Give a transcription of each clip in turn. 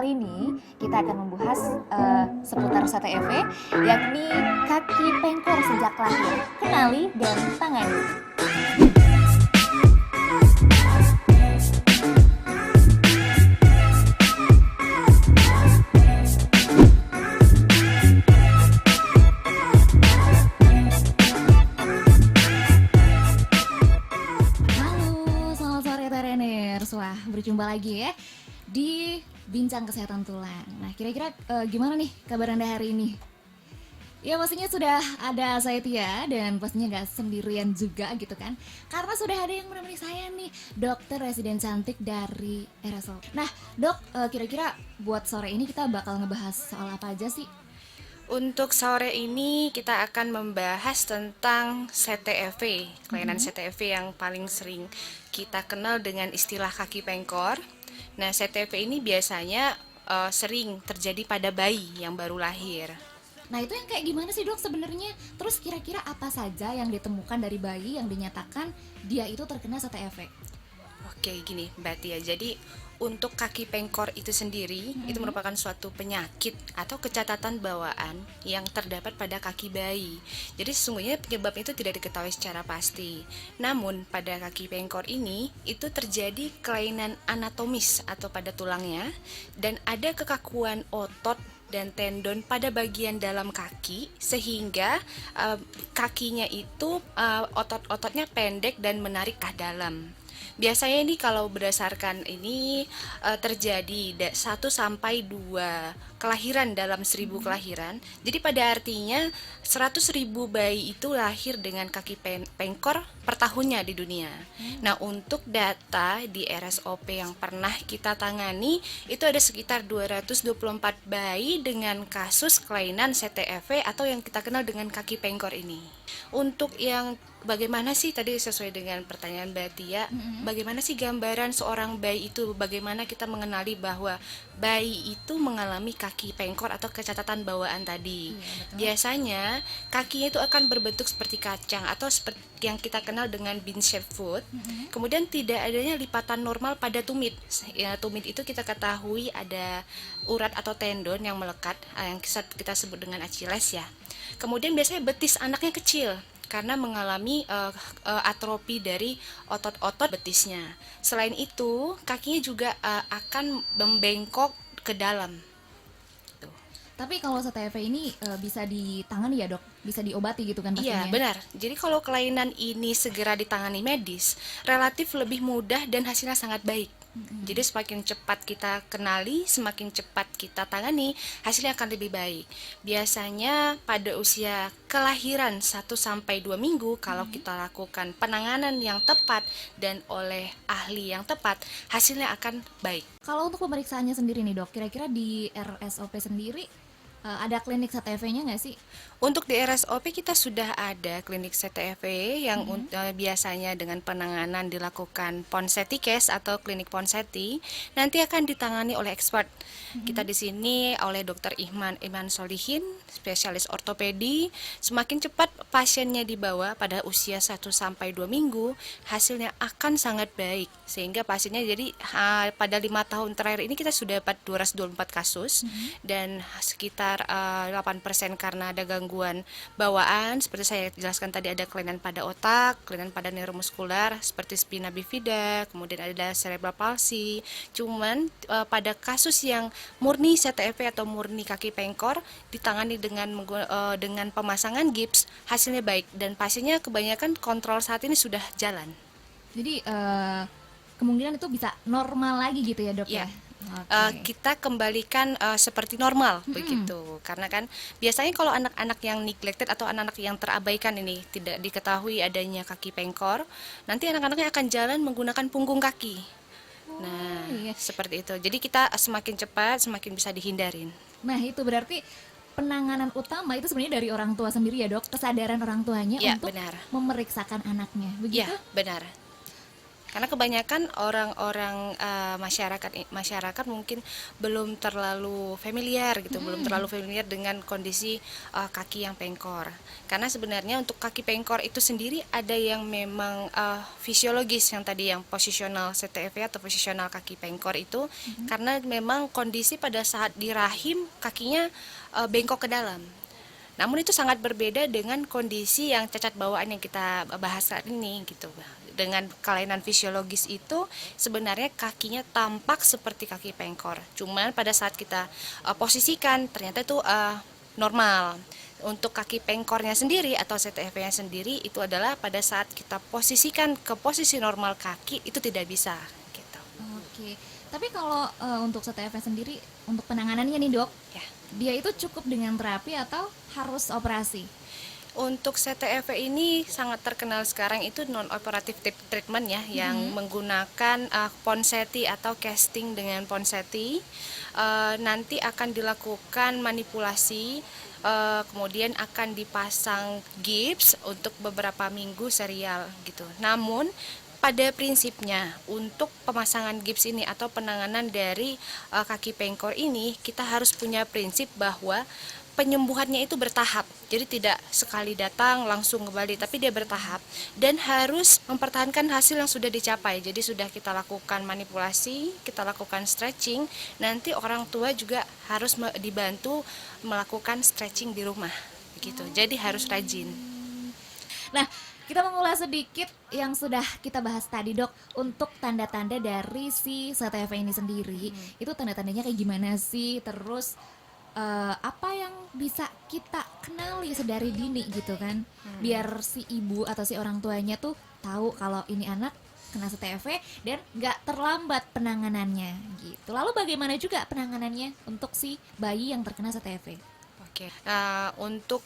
kali ini kita akan membahas seputar STEV, yakni kaki pengkor sejak lahir. Kenali dan tangani. Halo, selamat sore Tereners. Wah, berjumpa lagi ya di Bincang Kesehatan Tulang. Nah, kira-kira gimana nih kabar Anda hari ini? Ya pastinya sudah ada saya Tia dan pastinya gak sendirian juga gitu kan. Karena sudah ada yang menemani saya nih, dokter residen cantik dari RSO. Nah dok, kira-kira buat sore ini kita bakal ngebahas soal apa aja sih? Untuk sore ini kita akan membahas tentang CTEV, kelainan CTEV yang paling sering kita kenal dengan istilah kaki pengkor. Nah, CTEV ini biasanya sering terjadi pada bayi yang baru lahir. Nah itu yang kayak gimana sih dok sebenarnya? Terus kira-kira apa saja yang ditemukan dari bayi yang dinyatakan dia itu terkena STEV? Oke, gini Mbak Tia. Jadi untuk kaki pengkor itu sendiri itu merupakan suatu penyakit atau kecacatan bawaan yang terdapat pada kaki bayi. Jadi sesungguhnya penyebabnya itu tidak diketahui secara pasti. Namun pada kaki pengkor ini itu terjadi kelainan anatomis atau pada tulangnya dan ada kekakuan otot dan tendon pada bagian dalam kaki sehingga kakinya itu otot-ototnya pendek dan menarik ke dalam. Biasanya ini kalau berdasarkan ini terjadi 1 sampai 2 kelahiran dalam 1000 kelahiran. Jadi pada artinya 100.000 bayi itu lahir dengan kaki pengkor per tahunnya di dunia. Nah, untuk data di RSOP yang pernah kita tangani itu ada sekitar 224 bayi dengan kasus kelainan CTEV atau yang kita kenal dengan kaki pengkor ini. Untuk yang bagaimana sih tadi sesuai dengan pertanyaan Mbak Tia, bagaimana sih gambaran seorang bayi itu, bagaimana kita mengenali bahwa bayi itu mengalami kaki pengkor atau kecacatan bawaan tadi. Biasanya kakinya itu akan berbentuk seperti kacang atau seperti yang kita kenal dengan bean shaped foot. Kemudian tidak adanya lipatan normal pada tumit. Ya, tumit itu kita ketahui ada urat atau tendon yang melekat, yang kita sebut dengan Achilles ya. Kemudian biasanya betis anaknya kecil karena mengalami atrofi dari otot-otot betisnya. Selain itu, kakinya juga akan membengkok ke dalam. Tuh. Tapi kalau STEV ini bisa ditangani ya dok? Bisa diobati gitu kan Iya, pastinya? benar. Jadi kalau kelainan ini segera ditangani medis, relatif lebih mudah dan hasilnya sangat baik. Jadi semakin cepat kita kenali, semakin cepat kita tangani, hasilnya akan lebih baik. Biasanya pada usia kelahiran 1 sampai 2 minggu kalau kita lakukan penanganan yang tepat dan oleh ahli yang tepat, hasilnya akan baik. Kalau untuk pemeriksaannya sendiri nih dok, kira-kira di RSOP sendiri ada klinik STEV-nya nggak sih? Untuk di RSOP kita sudah ada klinik CTEV yang biasanya dengan penanganan dilakukan ponseti case atau klinik ponseti, nanti akan ditangani oleh expert. Kita di sini oleh Dr. Iman Solihin, spesialis ortopedi. Semakin cepat pasiennya dibawa pada usia 1 sampai 2 minggu, hasilnya akan sangat baik. Sehingga pasiennya jadi pada 5 tahun terakhir ini kita sudah dapat 224 kasus dan sekitar 8% karena ada gangguan bawaan seperti saya jelaskan tadi, ada kelainan pada otak, kelainan pada neuromuskular seperti spina bifida, kemudian ada cerebral palsy. Cuman pada kasus yang murni CTEV atau murni kaki pengkor ditangani dengan pemasangan gips, hasilnya baik dan pasiennya kebanyakan kontrol saat ini sudah jalan. Jadi kemungkinan itu bisa normal lagi gitu ya dok Ya. ya? Oke. Kita kembalikan seperti normal begitu, karena kan biasanya kalau anak-anak yang neglected atau anak-anak yang terabaikan ini tidak diketahui adanya kaki pengkor, nanti anak-anaknya akan jalan menggunakan punggung kaki. Nah, iya. seperti itu. Jadi kita semakin cepat semakin bisa dihindarin. Nah itu berarti penanganan utama itu sebenarnya dari orang tua sendiri ya dok, kesadaran orang tuanya Ya, untuk benar. memeriksakan anaknya, Ya, begitu? benar. Karena kebanyakan orang-orang masyarakat mungkin belum terlalu familiar gitu, belum terlalu familiar dengan kondisi kaki yang pengkor. Karena sebenarnya untuk kaki pengkor itu sendiri ada yang memang fisiologis, yang tadi yang posisional CTFV atau posisional kaki pengkor itu karena memang kondisi pada saat di rahim kakinya bengkok ke dalam. Namun itu sangat berbeda dengan kondisi yang cacat bawaan yang kita bahas saat ini gitu. Dengan kelainan fisiologis itu sebenarnya kakinya tampak seperti kaki pengkor. Cuman pada saat kita posisikan ternyata itu normal. Untuk kaki pengkornya sendiri atau CTFV-nya sendiri itu adalah pada saat kita posisikan ke posisi normal kaki itu tidak bisa gitu. Oke. Tapi kalau untuk CTFV sendiri untuk penanganannya nih, Dok, Ya. dia itu cukup dengan terapi atau harus operasi? Untuk CTFV ini sangat terkenal sekarang itu non-operative treatment ya, yang menggunakan ponseti atau casting dengan ponseti. Nanti akan dilakukan manipulasi, kemudian akan dipasang gips untuk beberapa minggu serial gitu. Namun pada prinsipnya untuk pemasangan gips ini atau penanganan dari kaki pengkor ini kita harus punya prinsip bahwa penyembuhannya itu bertahap. Jadi tidak sekali datang langsung kembali, tapi dia bertahap dan harus mempertahankan hasil yang sudah dicapai. Jadi sudah kita lakukan manipulasi, kita lakukan stretching, nanti orang tua juga harus dibantu melakukan stretching di rumah begitu. Jadi harus rajin. Nah, kita mengulas sedikit yang sudah kita bahas tadi, Dok. Untuk tanda-tanda dari si CTFV ini sendiri, itu tanda-tandanya kayak gimana sih? Terus apa yang bisa kita kenali sedari dini gitu kan, biar si ibu atau si orang tuanya tuh tahu kalau ini anak kena CTFV dan nggak terlambat penanganannya gitu. Lalu bagaimana juga penanganannya untuk si bayi yang terkena CTFV? Oke, untuk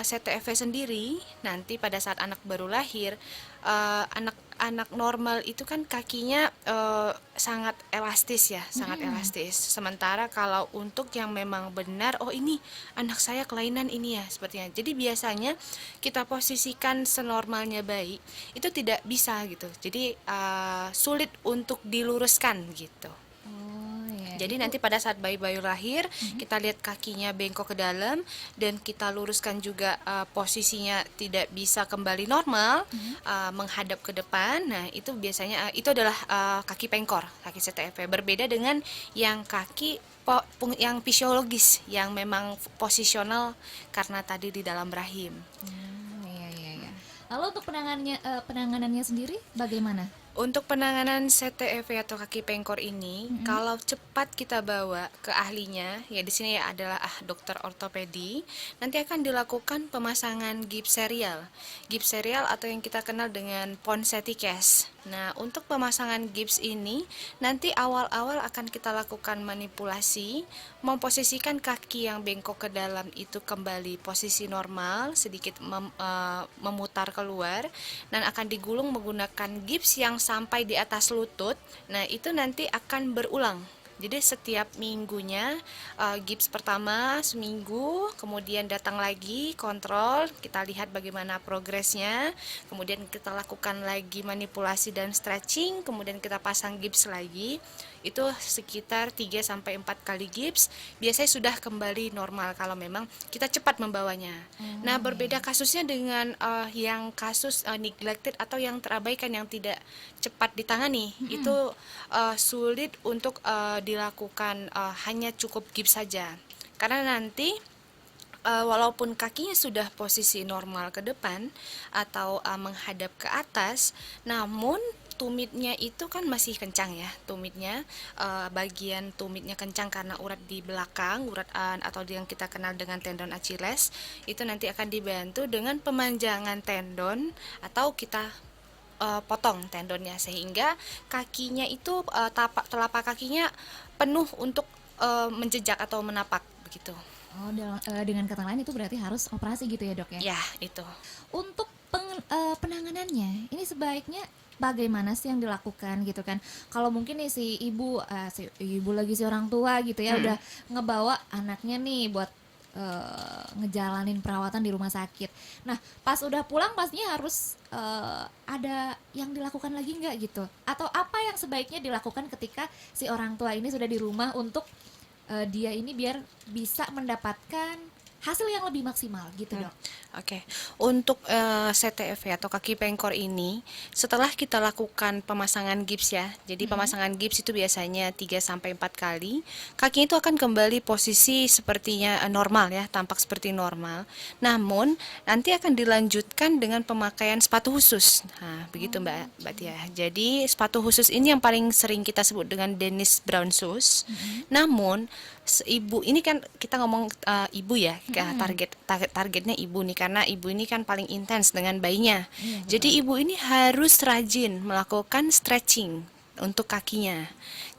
CTFV sendiri nanti pada saat anak baru lahir, anak normal itu kan kakinya sangat elastis ya, sangat elastis. Sementara kalau untuk yang memang benar, oh ini anak saya kelainan ini ya, sepertinya. Jadi biasanya kita posisikan senormalnya bayi itu tidak bisa gitu. Jadi sulit untuk diluruskan gitu. Oh ya. Jadi nanti pada saat bayi-bayi lahir kita lihat kakinya bengkok ke dalam dan kita luruskan juga posisinya tidak bisa kembali normal, menghadap ke depan. Nah itu biasanya itu adalah kaki pengkor, kaki CTFV. Berbeda dengan yang kaki yang fisiologis yang memang posisional karena tadi di dalam rahim. Iya iya iya. Lalu untuk penanganannya sendiri bagaimana? Untuk penanganan CTFV atau kaki pengkor ini, kalau cepat kita bawa ke ahlinya, ya di sini ya adalah dokter ortopedi, nanti akan dilakukan pemasangan gips serial. Gips serial atau yang kita kenal dengan ponseti cast. Nah, untuk pemasangan gips ini nanti awal-awal akan kita lakukan manipulasi, memposisikan kaki yang bengkok ke dalam itu kembali posisi normal, sedikit memutar keluar dan akan digulung menggunakan gips yang sampai di atas lutut. Nah, itu nanti akan berulang. Jadi setiap minggunya gips pertama seminggu, kemudian datang lagi kontrol, kita lihat bagaimana progresnya, kemudian kita lakukan lagi manipulasi dan stretching, kemudian kita pasang gips lagi. Itu sekitar 3-4 kali gips, biasanya sudah kembali normal kalau memang kita cepat membawanya. Nah, berbeda kasusnya dengan yang kasus neglected atau yang terabaikan, yang tidak cepat ditangani. Itu sulit untuk dilakukan, hanya cukup gips saja. Karena nanti walaupun kakinya sudah posisi normal ke depan atau menghadap ke atas, namun tumitnya itu kan masih kencang ya, tumitnya bagian tumitnya kencang karena urat di belakang, urat atau yang kita kenal dengan tendon Achilles, itu nanti akan dibantu dengan pemanjangan tendon atau kita potong tendonnya sehingga kakinya itu telapak kakinya penuh untuk menjejak atau menapak begitu. Oh, dengan kata lain itu berarti harus operasi gitu ya, Dok ya? Ya, itu. Untuk penanganannya, ini sebaiknya bagaimana sih yang dilakukan gitu kan? Kalau mungkin nih si ibu lagi si orang tua gitu ya udah ngebawa anaknya nih buat ngejalanin perawatan di rumah sakit. Nah, pas udah pulang pastinya harus ada yang dilakukan lagi nggak gitu? Atau apa yang sebaiknya dilakukan ketika si orang tua ini sudah di rumah untuk dia ini biar bisa mendapatkan hasil yang lebih maksimal gitu, Dok? Oke, untuk CTF atau kaki pengkor ini, setelah kita lakukan pemasangan gips ya, jadi pemasangan gips itu biasanya 3 sampai 4 kali, kaki itu akan kembali posisi sepertinya normal ya, tampak seperti normal. Namun, nanti akan dilanjutkan dengan pemakaian sepatu khusus. Nah, begitu Mbak Tia. Jadi, sepatu khusus ini yang paling sering kita sebut dengan Dennis Brown shoes. Namun, ibu ini kan kita ngomong ibu ya, targetnya ibu nih karena ibu ini kan paling intens dengan bayinya. Iya, Jadi ibu ini harus rajin melakukan stretching untuk kakinya.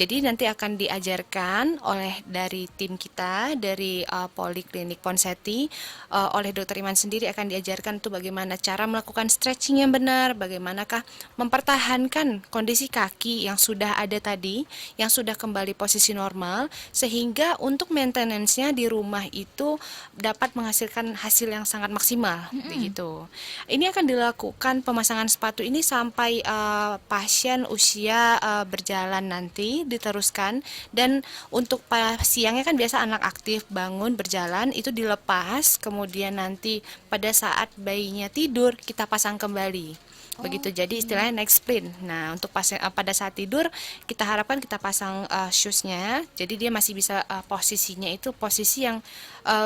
Jadi nanti akan diajarkan oleh dari tim kita dari Poliklinik Ponseti, oleh Dokter Iman sendiri akan diajarkan tuh bagaimana cara melakukan stretching yang benar, bagaimanakah mempertahankan kondisi kaki yang sudah ada tadi, yang sudah kembali posisi normal, sehingga untuk maintenance-nya di rumah itu dapat menghasilkan hasil yang sangat maksimal, begitu. Ini akan dilakukan pemasangan sepatu ini sampai pasien usia berjalan nanti diteruskan, dan untuk siangnya kan biasa anak aktif bangun berjalan itu dilepas, kemudian nanti pada saat bayinya tidur kita pasang kembali. Begitu, jadi istilahnya next sprint. Nah, untuk pada saat tidur kita harapkan kita pasang shoes-nya, jadi dia masih bisa posisinya itu posisi yang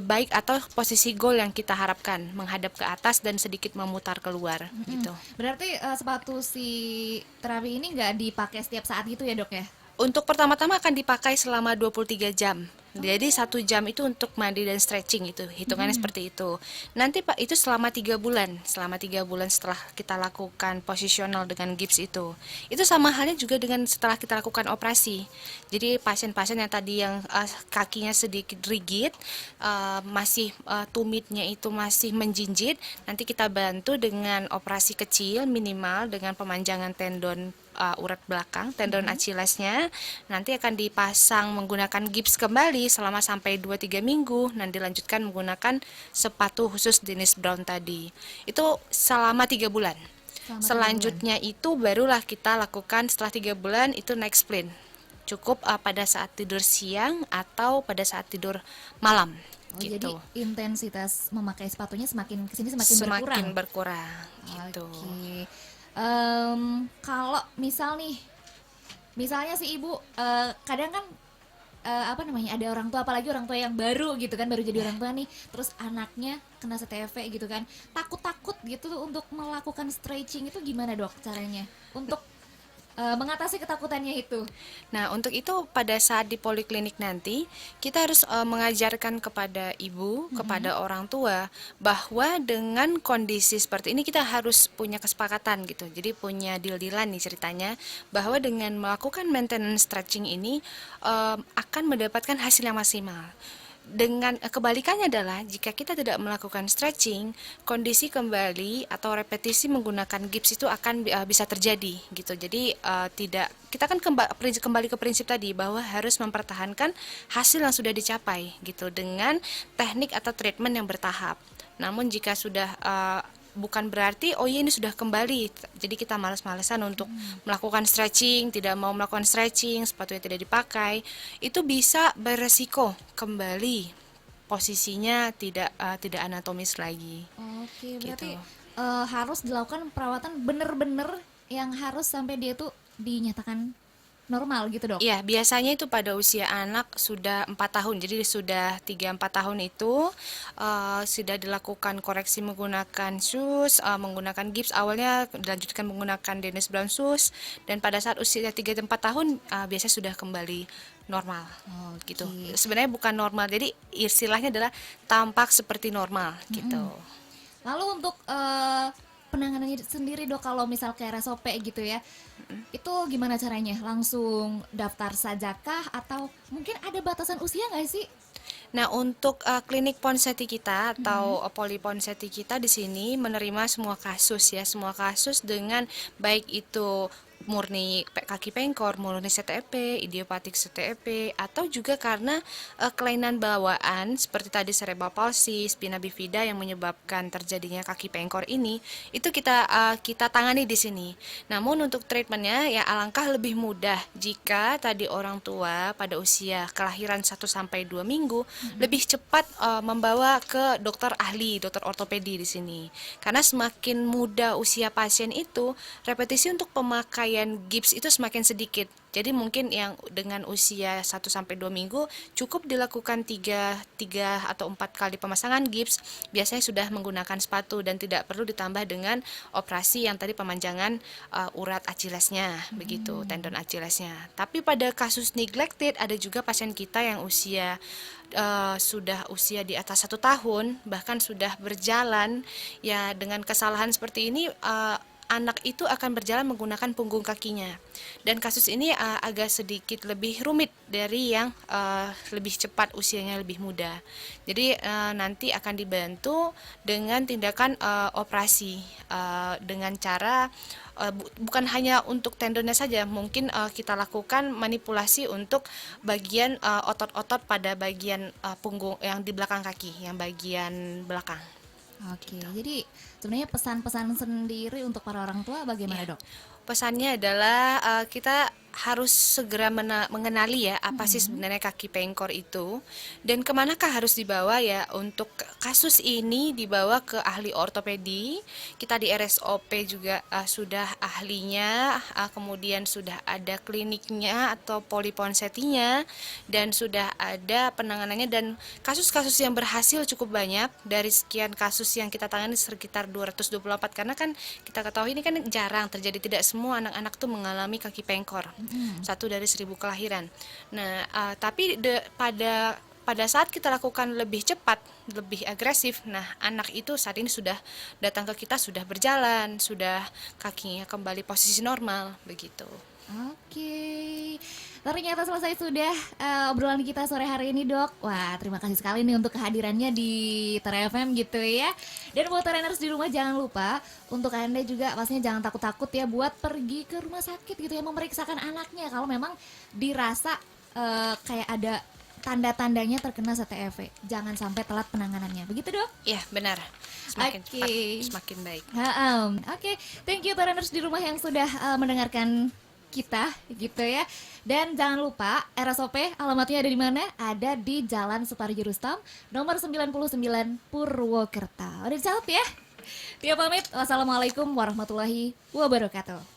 baik atau posisi goal yang kita harapkan, menghadap ke atas dan sedikit memutar keluar gitu. Berarti sepatu si terapi ini nggak dipakai setiap saat gitu ya, Dok ya? Untuk pertama-tama akan dipakai selama 23 jam. Jadi 1 jam itu untuk mandi dan stretching, itu hitungannya seperti itu. Nanti Pak itu selama 3 bulan, setelah kita lakukan posisional dengan gips itu sama halnya juga dengan setelah kita lakukan operasi. Jadi pasien-pasien yang tadi yang kakinya sedikit rigid, masih tumitnya itu masih menjinjit, nanti kita bantu dengan operasi kecil minimal dengan pemanjangan tendon urat belakang, tendon Achillesnya, nanti akan dipasang menggunakan gips kembali selama sampai 2-3 minggu, dan dilanjutkan menggunakan sepatu khusus Dennis Brown tadi. Itu selama 3 bulan. Selanjutnya itu barulah kita lakukan setelah 3 bulan itu next sprint. Cukup pada saat tidur siang atau pada saat tidur malam. Jadi Gitu. intensitas memakai sepatunya semakin kesini semakin berkurang. Semakin berkurang gitu. Oke. Kalau misalnya si ibu kadang kan apa namanya, ada orang tua, apalagi orang tua yang baru gitu kan, baru jadi orang tua nih, terus anaknya kena CTV gitu kan, takut gitu untuk melakukan stretching, itu gimana, Dok, caranya untuk mengatasi ketakutannya itu? Nah, untuk itu pada saat di poliklinik nanti kita harus mengajarkan kepada ibu, kepada orang tua bahwa dengan kondisi seperti ini kita harus punya kesepakatan gitu. Jadi punya deal-dealan nih ceritanya, bahwa dengan melakukan maintenance stretching ini akan mendapatkan hasil yang maksimal. Dengan kebalikannya adalah jika kita tidak melakukan stretching, kondisi kembali atau repetisi menggunakan gips itu akan bisa terjadi gitu. Jadi tidak, kita kan kembali ke prinsip tadi bahwa harus mempertahankan hasil yang sudah dicapai gitu dengan teknik atau treatment yang bertahap. Namun jika sudah bukan berarti ini sudah kembali, jadi kita malas-malesan untuk melakukan stretching, tidak mau melakukan stretching, sepatunya tidak dipakai, itu bisa beresiko kembali posisinya tidak anatomis lagi. Oke, berarti Gitu. harus dilakukan perawatan bener-bener yang harus sampai dia tuh dinyatakan normal gitu, Dok? Iya, biasanya itu pada usia anak sudah 4 tahun. Jadi sudah 3-4 tahun itu sudah dilakukan koreksi menggunakan shoes, menggunakan gips. Awalnya dilanjutkan menggunakan Dennis Brown shoes, dan pada saat usia 3-4 tahun biasanya sudah kembali normal. Gitu. Sebenarnya bukan normal. Jadi istilahnya adalah tampak seperti normal gitu. Lalu untuk penanganannya sendiri, Dok, kalau misal kayak RSOP gitu ya, itu gimana caranya? Langsung daftar sajakah atau mungkin ada batasan usia nggak sih? Nah, untuk klinik Ponseti kita atau Poli Ponseti kita di sini menerima semua kasus ya, semua kasus dengan baik itu murni kaki pengkor, murni CTEP, idiopatik CTEP, atau juga karena kelainan bawaan seperti tadi cerebral palsy, spina bifida yang menyebabkan terjadinya kaki pengkor ini, itu kita tangani di sini. Namun untuk treatmentnya ya alangkah lebih mudah jika tadi orang tua pada usia kelahiran 1 sampai 2 minggu lebih cepat membawa ke dokter ahli, dokter ortopedi di sini. Karena semakin muda usia pasien itu, repetisi untuk pemakaian gips itu semakin sedikit. Jadi mungkin yang dengan usia 1 sampai 2 minggu cukup dilakukan 3 atau 4 kali pemasangan gips, biasanya sudah menggunakan sepatu dan tidak perlu ditambah dengan operasi yang tadi pemanjangan urat Achillesnya, begitu, tendon Achillesnya. Tapi pada kasus neglected ada juga pasien kita yang sudah usia di atas 1 tahun, bahkan sudah berjalan, ya dengan kesalahan seperti ini anak itu akan berjalan menggunakan punggung kakinya. Dan kasus ini agak sedikit lebih rumit dari yang lebih cepat usianya lebih muda. Jadi nanti akan dibantu dengan tindakan operasi dengan cara bukan hanya untuk tendonnya saja, mungkin kita lakukan manipulasi untuk bagian otot-otot pada bagian punggung yang di belakang kaki, yang bagian belakang. Oke, jadi sebenarnya pesan-pesan sendiri untuk para orang tua bagaimana, Ya. Dok? Pesannya adalah kita harus segera mengenali ya apa sih sebenarnya kaki pengkor itu dan kemanakah harus dibawa ya. Untuk kasus ini dibawa ke ahli ortopedi, kita di RSOP juga sudah ahlinya, kemudian sudah ada kliniknya atau poliponsetinya dan sudah ada penanganannya, dan kasus-kasus yang berhasil cukup banyak. Dari sekian kasus yang kita tangani sekitar 224, karena kan kita ketahui ini kan jarang terjadi, tidak semua anak-anak tuh mengalami kaki pengkor. 1 dari 1000 kelahiran. Nah, tapi pada saat kita lakukan lebih cepat, lebih agresif, nah anak itu saat ini sudah datang ke kita, sudah berjalan, sudah kakinya kembali posisi normal, begitu. Oke, ternyata selesai sudah obrolan kita sore hari ini, Dok. Wah, terima kasih sekali nih untuk kehadirannya di Tera FM gitu ya. Dan buat trainers di rumah jangan lupa untuk Anda juga pastinya jangan takut-takut ya buat pergi ke rumah sakit gitu ya, memeriksakan anaknya kalau memang dirasa kayak ada tanda-tandanya terkena CTEV. Jangan sampai telat penanganannya. Begitu, Dok? Ya, benar. Semakin cepat, Oke. semakin baik. Oke, thank you trainers di rumah yang sudah mendengarkan kita gitu ya. Dan jangan lupa RSOP alamatnya ada di mana? Ada di Jalan Suparji Rustam nomor 99 Purwokerto. Udah dijawab ya? Dia pamit. Wassalamualaikum warahmatullahi wabarakatuh.